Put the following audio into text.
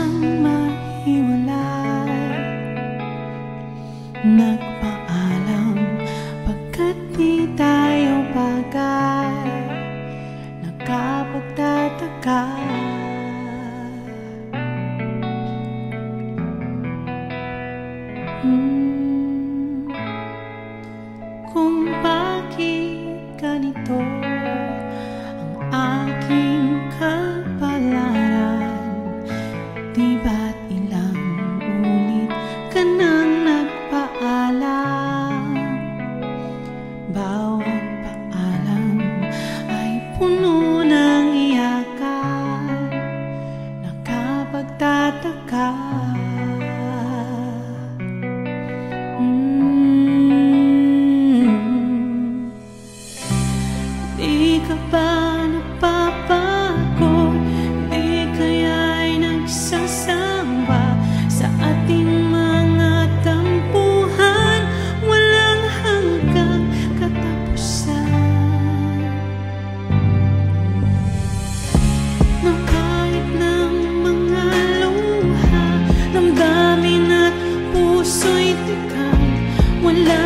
siyang mahiwalay. Nagpaalam pagkat di tayo bagay, nakapagtataka. Kung bakit ganito ang aking kapalaran, di ba't ilang ulit ka nang nagpaalam? Bawat paalam ay puno ng iyakan, nakapagtataka. Di ka ba napapago? Di kaya'y nagsasamba sa ating mga tampuhan? Walang hanggang katapusan, na kahit ng mga luha, damdamin at puso'y tikang wala